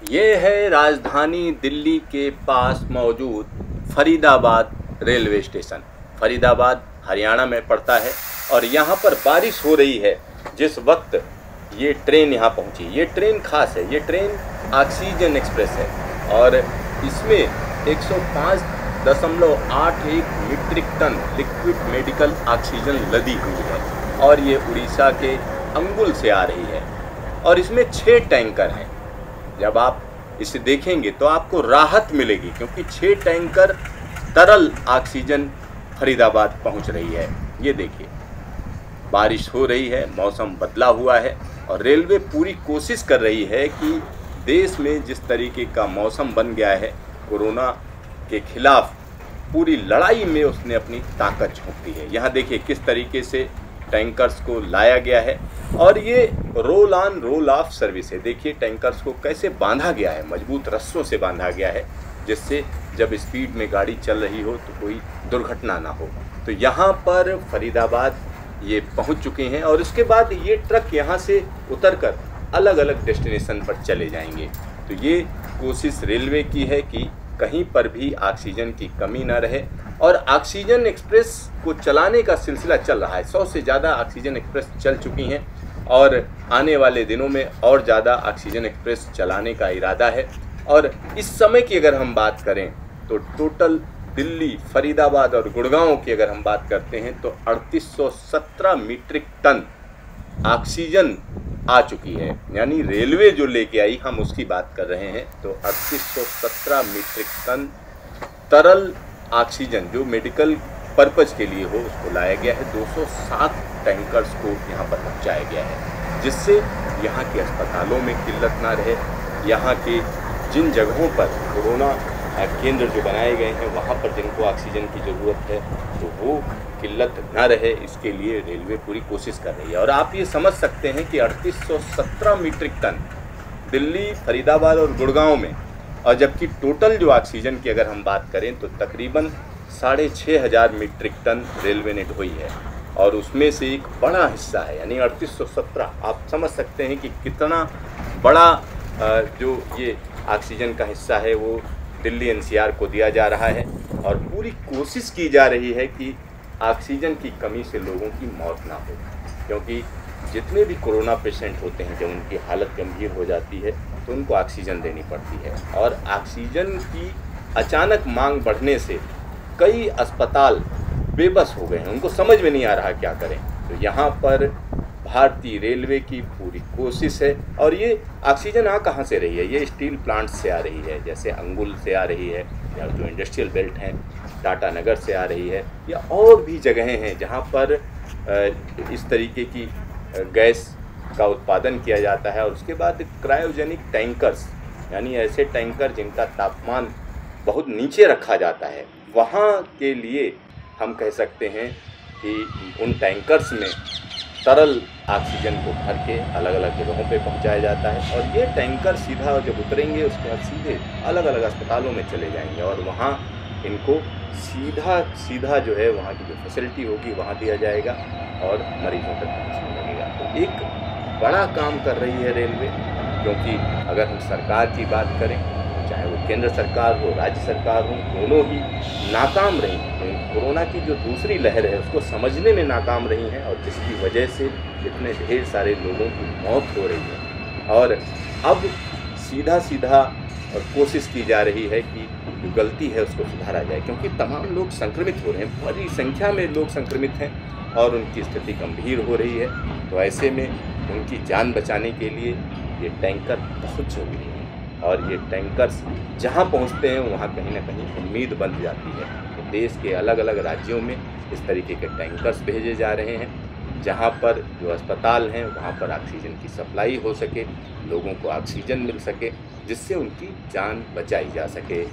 ये है राजधानी दिल्ली के पास मौजूद फरीदाबाद रेलवे स्टेशन। फरीदाबाद हरियाणा में पड़ता है और यहाँ पर बारिश हो रही है जिस वक्त ये ट्रेन यहाँ पहुँची। ये ट्रेन खास है, ये ट्रेन ऑक्सीजन एक्सप्रेस है और इसमें 105.81 metric ton liquid medical oxygen लदी हुई है और ये उड़ीसा के अंगुल से आ रही है और इसमें 6 टैंकर हैं। जब आप इसे देखेंगे तो आपको राहत मिलेगी क्योंकि 6 टैंकर तरल ऑक्सीजन फरीदाबाद पहुंच रही है। ये देखिए, बारिश हो रही है, मौसम बदला हुआ है और रेलवे पूरी कोशिश कर रही है कि देश में जिस तरीके का मौसम बन गया है, कोरोना के खिलाफ पूरी लड़ाई में उसने अपनी ताकत झोंक दी है। यहाँ देखिए किस तरीके से टैंकर्स को लाया गया है और ये roll on roll of service है। देखिए टैंकर्स को कैसे बांधा गया है, मजबूत रस्सों से बांधा गया है जिससे जब स्पीड में गाड़ी चल रही हो तो कोई दुर्घटना ना हो। तो यहाँ पर फरीदाबाद ये पहुँच चुके हैं और उसके बाद ये ट्रक यहाँ से उतरकर अलग अलग डेस्टिनेशन पर चले जाएंगे। तो ये कोशिश रेलवे की है कि कहीं पर भी ऑक्सीजन की कमी ना रहे और ऑक्सीजन एक्सप्रेस को चलाने का सिलसिला चल रहा है। 100 से ज़्यादा ऑक्सीजन एक्सप्रेस चल चुकी हैं और आने वाले दिनों में और ज़्यादा ऑक्सीजन एक्सप्रेस चलाने का इरादा है। और इस समय की अगर हम बात करें तो टोटल दिल्ली, फरीदाबाद और गुड़गांव की अगर हम बात करते हैं तो 3817 मीट्रिक टन ऑक्सीजन आ चुकी है। यानी रेलवे जो लेके आई, हम उसकी बात कर रहे हैं। तो 3817 मीट्रिक टन तरल ऑक्सीजन जो मेडिकल पर्पज़ के लिए हो उसको लाया गया है। 207 टैंकर्स को यहाँ पर पहुँचाया गया है जिससे यहाँ के अस्पतालों में किल्लत ना रहे। यहाँ के जिन जगहों पर कोरोना केंद्र जो बनाए गए हैं वहाँ पर जिनको ऑक्सीजन की ज़रूरत है तो वो किल्लत ना रहे, इसके लिए रेलवे पूरी कोशिश कर रही है। और आप ये समझ सकते हैं कि 3817 मीट्रिक टन दिल्ली, फरीदाबाद और गुड़गांव में, और जबकि टोटल जो ऑक्सीजन की अगर हम बात करें तो तकरीबन 6500 मीट्रिक टन रेलवे ने ढोई है और उसमें से एक बड़ा हिस्सा है यानी 3817। आप समझ सकते हैं कि कितना बड़ा जो ये ऑक्सीजन का हिस्सा है वो दिल्ली एनसीआर को दिया जा रहा है और पूरी कोशिश की जा रही है कि ऑक्सीजन की कमी से लोगों की मौत ना हो। क्योंकि जितने भी कोरोना पेशेंट होते हैं जब उनकी हालत गंभीर हो जाती है तो उनको ऑक्सीजन देनी पड़ती है और ऑक्सीजन की अचानक मांग बढ़ने से कई अस्पताल बेबस हो गए हैं, उनको समझ में नहीं आ रहा क्या करें। तो यहाँ पर भारतीय रेलवे की पूरी कोशिश है। और ये ऑक्सीजन आ कहाँ से रही है? ये स्टील प्लांट्स से आ रही है, जैसे अंगुल से आ रही है या जो इंडस्ट्रियल बेल्ट हैं टाटा नगर से आ रही है या और भी जगहें हैं जहाँ पर इस तरीके की गैस का उत्पादन किया जाता है। और उसके बाद क्रायोजेनिक टैंकर्स यानी ऐसे टैंकर जिनका तापमान बहुत नीचे रखा जाता है, वहाँ के लिए हम कह सकते हैं कि उन टैंकर्स में तरल ऑक्सीजन को भर के अलग अलग जगहों पे पहुंचाया जाता है और ये टैंकर सीधा जब उतरेंगे उसके बाद सीधे अलग अलग अस्पतालों में चले जाएंगे और वहाँ इनको सीधा जो है वहाँ की जो फैसिलिटी होगी वहाँ दिया जाएगा और मरीजों तक पहुँचने लगेगा। तो एक बड़ा काम कर रही है रेलवे, क्योंकि अगर हम सरकार की बात करें चाहे वो केंद्र सरकार हो, राज्य सरकार हो, दोनों ही नाकाम रही हैं। कोरोना की जो दूसरी लहर है उसको समझने में नाकाम रही हैं और जिसकी वजह से इतने ढेर सारे लोगों की मौत हो रही है। और अब सीधा कोशिश की जा रही है कि जो गलती है उसको सुधारा जाए, क्योंकि तमाम लोग संक्रमित हो रहे हैं, बड़ी संख्या में लोग संक्रमित हैं और उनकी स्थिति गंभीर हो रही है। तो ऐसे में उनकी जान बचाने के लिए ये टैंकर बहुत ज़रूरी है और ये टैंकर्स जहाँ पहुँचते हैं वहाँ कहीं ना कहीं उम्मीद बन जाती है। तो देश के अलग अलग राज्यों में इस तरीके के टैंकर्स भेजे जा रहे हैं जहाँ पर जो अस्पताल हैं वहाँ पर ऑक्सीजन की सप्लाई हो सके, लोगों को ऑक्सीजन मिल सके जिससे उनकी जान बचाई जा सके।